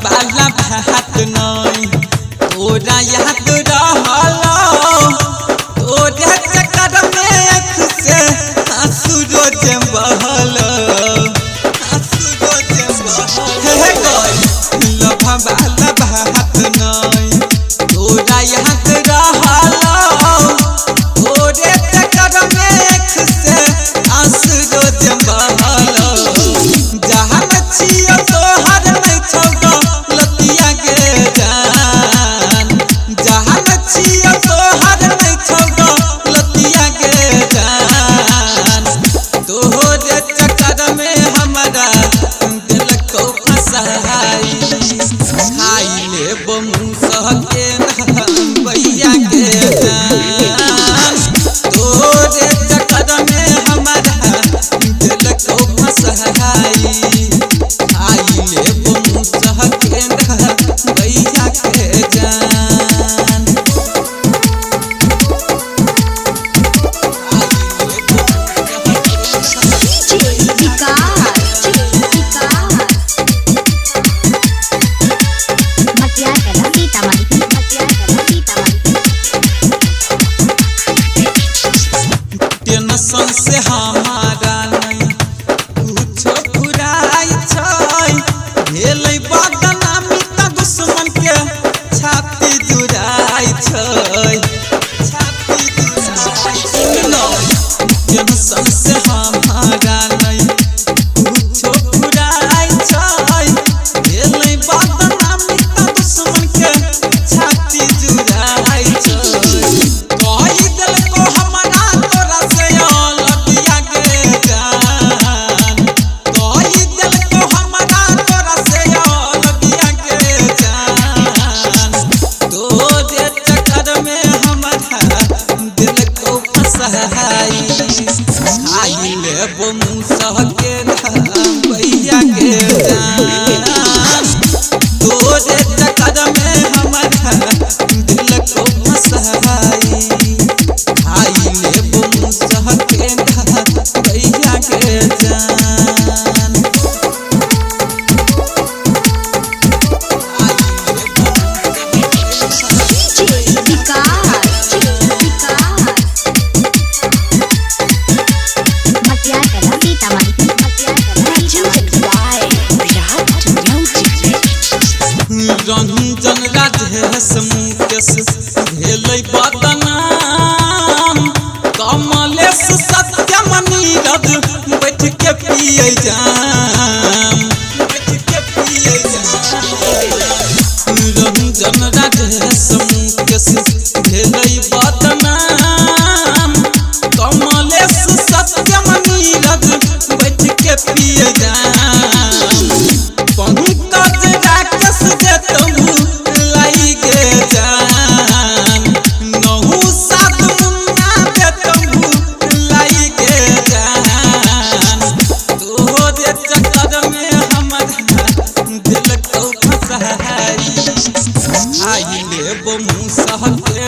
बाला भात नहीं तोरा याद रहलो तोरे चक्कर में आँख से आंसू रोज बहलो हे लभा बाला भात नहीं तोरा याद रहलो तोरे चक्कर में आँख से आंसू रोज बहलो जहाँ छियो तोहर नहीं छोड़ो लतिया के जान जहाँ छियो तोहर नहीं छोड़ो लतिया के जान तोहरे चक्कर में हमारा दिल को फसाई खाई ले मुँह के भैया के जान तोहरे चक्कर में हमारा दिल को फसाई भैया के जान टेंशन से हमारा नहीं कुछो फुराई छै भेलै बदनामी त दुश्मन के छाती जुड़ाई छै टेंशन से हमारा नहीं कुछो फुराई छै भेलै बदनामी त दुश्मन के छाती जुड़ाई छै कहि देलको हमरा तोरा से लतिया के जान कहि देलको हमरा तोरा से लतिया के जान तोरे चक्कर में हमारा दिल को फसाई खाई ले मुँह के भैया के जान तोरे चक्कर में हमारा दिल को फसाई खाई ले मुँह के भैया के जान रंजन राधेश मुकेश भेलै बदनाम कमलेश सत्यम नीरज बैठ के पिए जाम रंजन राधेश मुकेश भेलै बदनाम कमलेश सत्यम नीरज बैठ के पिए जाम पंकज राकेश जे तुम लाई गे जान नहु साथ मुन्ना जे तुम लाई गे जान तोहरे चक्कर में हमारा दिल को फसाई खाई लेब मुसह के